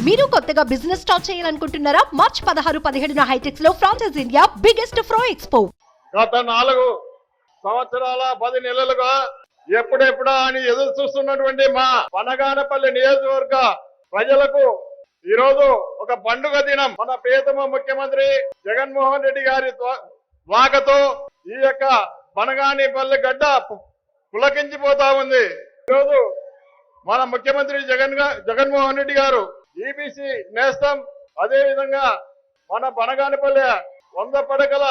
మీరు కొత్తగా business start చేయాలనుకుంటున్నారా? మార్చ్ 16-17 హైటెక్స్ లో ఫ్రాన్సెస్ ఇండియా బిగ్గెస్ట్ ఫ్రో ఎక్స్పో. గత 4 సంవత్సరాల 10 నెలలుగా ఎప్పుడెప్పుడా అని ఎదురు చూస్తున్నటువంటి మా పనగానపల్లి నియోజకవర్గ ప్రజలకు ఈరోజు ఒక పండుగ దినం. మన ప్రియతమ ముఖ్యమంత్రి జగన్మోహన్ రెడ్డి గారి వాకతో ఈ యొక్క పనగానిపల్లి గడ్డ పులకించిపోతా ఉంది. ఈరోజు మన ముఖ్యమంత్రి జగన్మోహన్ రెడ్డి గారు ఈబీసీ నేస్తం, అదే విధంగా మన పనగానిపల్లి 100 పడకల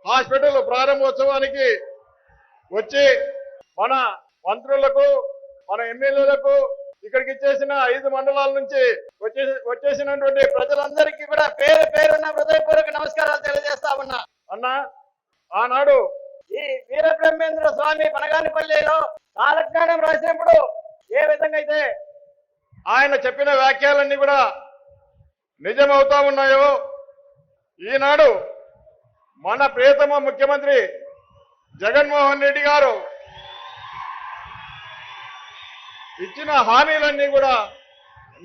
హాస్పిటల్ ప్రారంభోత్సవానికి వచ్చి మన మంత్రులకు, మన ఎమ్మెల్యేలకు, ఇక్కడికి ఇచ్చేసిన 5 మండలాల నుంచి వచ్చేసినటువంటి ప్రజలందరికీ కూడా పేరు పేరున్న హృదయపూర్వక నమస్కారాలు తెలియజేస్తా ఉన్నా. అన్న, ఆనాడు ఈ వీరబ్రహ్మేంద్ర స్వామి పనగానిపల్లిలో కాలజ్ఞానం రాసినప్పుడు ఏ విధంగా అయితే ఆయన చెప్పిన వ్యాఖ్యలన్నీ కూడా నిజమవుతా ఉన్నాయో, ఈనాడు మన ప్రియతమ ముఖ్యమంత్రి జగన్మోహన్ రెడ్డి గారు ఇచ్చిన హామీలన్నీ కూడా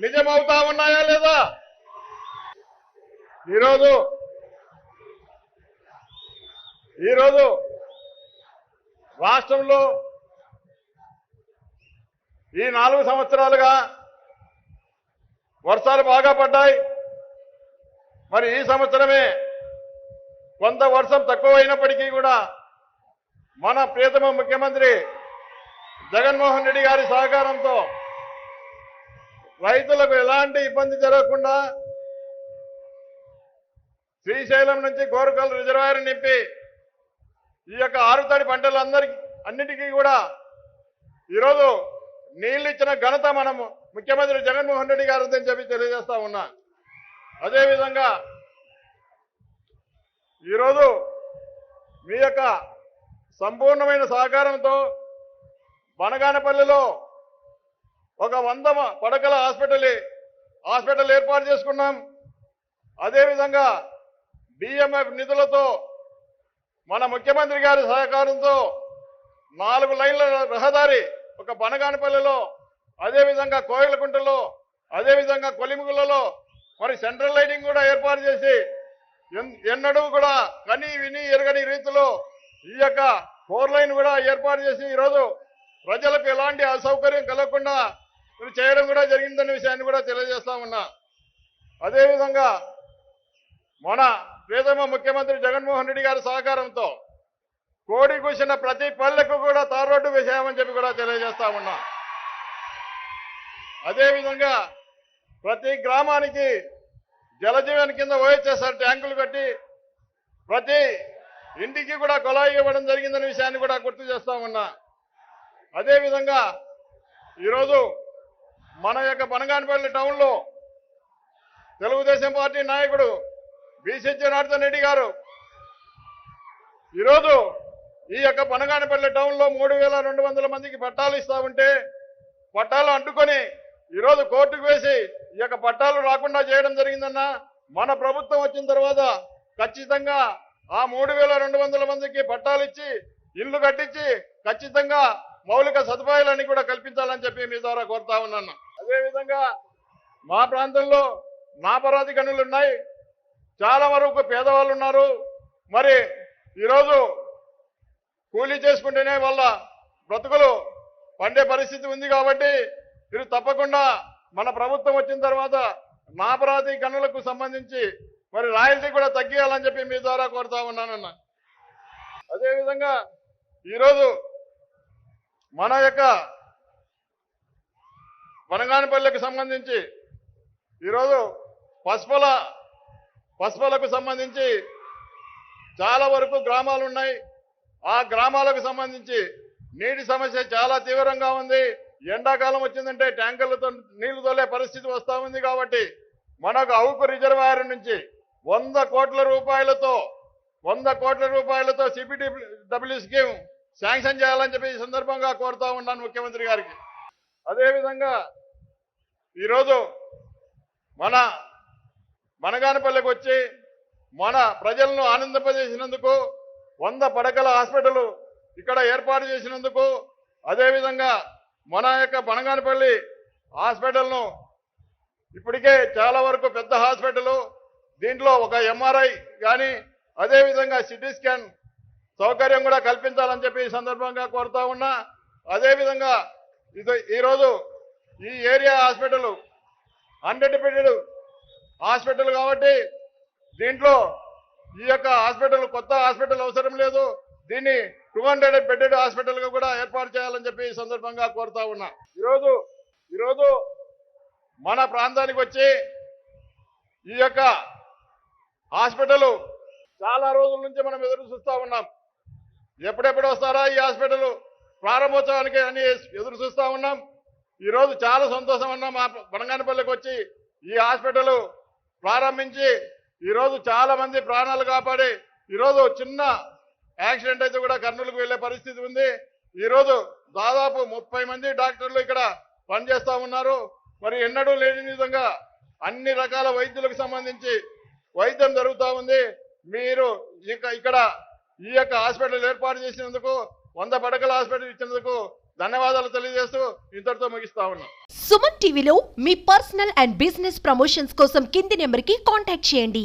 నిజమవుతా ఉన్నాయా లేదా? ఈరోజు రాష్ట్రంలో ఈ 4 సంవత్సరాలుగా వర్షాలు బాగా పడ్డాయి. మరి ఈ సంవత్సరమే కొంత వర్షం తక్కువైనప్పటికీ కూడా మన ప్రియతమ ముఖ్యమంత్రి జగన్మోహన్ రెడ్డి గారి సహకారంతో రైతులకు ఎలాంటి ఇబ్బంది జరగకుండా శ్రీశైలం నుంచి గోరుకల్ రిజర్వాయర్ నింపి ఈ యొక్క ఆరుతడి అన్నిటికీ కూడా ఈరోజు నీళ్లు ఇచ్చిన ఘనత మనము ముఖ్యమంత్రి జగన్మోహన్ రెడ్డి గారు అని చెప్పి తెలియజేస్తా ఉన్నా. అదేవిధంగా ఈరోజు మీ యొక్క సంపూర్ణమైన సహకారంతో బనగానపల్లిలో ఒక 100 పడకల హాస్పిటల్ ఏర్పాటు చేసుకున్నాం. అదేవిధంగా డిఎంఎఫ్ నిధులతో మన ముఖ్యమంత్రి గారి సహకారంతో 4 లైన్ల రహదారి ఒక బనగానపల్లిలో, అదేవిధంగా కోయిలకుంటలో, అదేవిధంగా కొలిముగులలో మరి సెంట్రల్ లైటింగ్ కూడా ఏర్పాటు చేసి ఎన్నడూ కూడా కని విని ఎరగని రీతిలో ఈ యొక్క 4 లైన్ కూడా ఏర్పాటు చేసి ఈరోజు ప్రజలకు ఎలాంటి అసౌకర్యం కలగకుండా చేయడం కూడా జరిగిందనే విషయాన్ని కూడా తెలియజేస్తా ఉన్నా. అదేవిధంగా మన ప్రియతమ ముఖ్యమంత్రి జగన్మోహన్ రెడ్డి గారి సహకారంతో కోడి కూసిన ప్రతి పల్లెకు కూడా తార్ రోడ్డు వేసామని చెప్పి కూడా తెలియజేస్తా ఉన్నా. అదేవిధంగా ప్రతి గ్రామానికి జలజీవన్ కింద ఓహెచ్ఎస్ఆర్ ట్యాంకులు కట్టి ప్రతి ఇంటికి కూడా కుళాయి ఇవ్వడం జరిగిందనే విషయాన్ని కూడా గుర్తు చేస్తా ఉన్నా. అదేవిధంగా ఈరోజు మన యొక్క బనగానపల్లి టౌన్లో తెలుగుదేశం పార్టీ నాయకుడు బీసీ జనార్దన్ రెడ్డి గారు ఈరోజు ఈ యొక్క బనగానపల్లి టౌన్లో 3200 మందికి పట్టాలు ఇస్తా ఉంటే పట్టాలు అడ్డుకొని ఈరోజు కోర్టుకు వేసి ఈ యొక్క పట్టాలు రాకుండా చేయడం జరిగిందన్న. మన ప్రభుత్వం వచ్చిన తర్వాత ఖచ్చితంగా ఆ 3200 మందికి పట్టాలు ఇచ్చి ఇల్లు కట్టించి ఖచ్చితంగా మౌలిక సదుపాయాలన్నీ కూడా కల్పించాలని చెప్పి మీ ద్వారా కోరుతా ఉన్నాను. అదేవిధంగా మా ప్రాంతంలో నాపరాతి గనులు ఉన్నాయి, చాలా వరకు పేదవాళ్ళు ఉన్నారు. మరి ఈరోజు కూలీ చేసుకుంటేనే వాళ్ళ బ్రతుకులు పండే పరిస్థితి ఉంది. కాబట్టి మీరు తప్పకుండా మన ప్రభుత్వం వచ్చిన తర్వాత నాపరాతి గనులకు సంబంధించి మరి రాయల్టీ కూడా తగ్గియాలని చెప్పి మీ ద్వారా కోరుతా ఉన్నానన్న. అదేవిధంగా ఈరోజు మన యొక్క బనగానపల్లికి సంబంధించి ఈరోజు పసుపలకు సంబంధించి చాలా వరకు గ్రామాలు ఉన్నాయి. ఆ గ్రామాలకు సంబంధించి నీటి సమస్య చాలా తీవ్రంగా ఉంది. ఎండాకాలం వచ్చిందంటే ట్యాంకర్లతో నీళ్లు తోలే పరిస్థితి వస్తూ ఉంది. కాబట్టి మనకు అవుకు రిజర్వాయర్ నుంచి 100 కోట్ల రూపాయలతో సిపిడబ్ల్యూ స్కీమ్ శాంక్షన్ చేయాలని చెప్పి ఈ సందర్భంగా కోరుతా ఉన్నాను ముఖ్యమంత్రి గారికి. అదేవిధంగా ఈరోజు మన బనగానపల్లికి వచ్చి మన ప్రజలను ఆనందింపజేసినందుకు 100 పడకల హాస్పిటల్ ఇక్కడ ఏర్పాటు చేసినందుకు, అదేవిధంగా మన యొక్క బనగానపల్లి హాస్పిటల్ను ఇప్పటికే చాలా వరకు పెద్ద హాస్పిటల్, దీంట్లో ఒక ఎంఆర్ఐ కానీ అదేవిధంగా సిటీ స్కాన్ సౌకర్యం కూడా కల్పించాలని చెప్పి ఈ సందర్భంగా కోరుతా ఉన్నా. అదేవిధంగా ఈరోజు ఈ ఏరియా హాస్పిటల్ 100 బెడెడ్ హాస్పిటల్ కాబట్టి దీంట్లో ఈ యొక్క హాస్పిటల్ కొత్త హాస్పిటల్ అవసరం లేదు, దీన్ని 200 బెడెడ్ హాస్పిటల్ గా కూడా ఏర్పాటు చేయాలని చెప్పి ఈ సందర్భంగా కోరుతా ఉన్నా. ఈరోజు మన ప్రాంతానికి వచ్చి ఈ యొక్క హాస్పిటల్ చాలా రోజుల నుంచి మనం ఎదురు చూస్తా ఉన్నాం. ఎప్పుడెప్పుడు వస్తారా ఈ హాస్పిటల్ ప్రారంభోత్సవానికి అని ఎదురు చూస్తా ఉన్నాం. ఈరోజు చాలా సంతోషం అన్నా మా బనగానపల్లికి వచ్చి ఈ హాస్పిటల్ ప్రారంభించి ఈరోజు చాలా మంది ప్రాణాలు కాపాడి ఈరోజు చిన్న యాక్సిడెంట్ అయితే కూడా కర్నూలుకు వెళ్లే పరిస్థితి ఉంది. ఈరోజు దాదాపు 30 మంది డాక్టర్లు ఇక్కడ పనిచేస్తా ఉన్నారు. మరి ఎన్నడూ లేని విధంగా అన్ని రకాల వైద్యులకు సంబంధించి వైద్యం జరుగుతూ ఉంది. మీరు ఇక్కడ ఈ యొక్క హాస్పిటల్ ఏర్పాటు చేసినందుకు 100 పడకల హాస్పిటల్ ఇచ్చినందుకు ధన్యవాదాలు తెలియజేస్తూ ఇంతటితో ముగిస్తా ఉన్నా. సుమన్ టీవీలో మీ పర్సనల్ అండ్ బిజినెస్ ప్రమోషన్స్ కోసం కింది నెంబర్కి కాంటాక్ట్ చేయండి.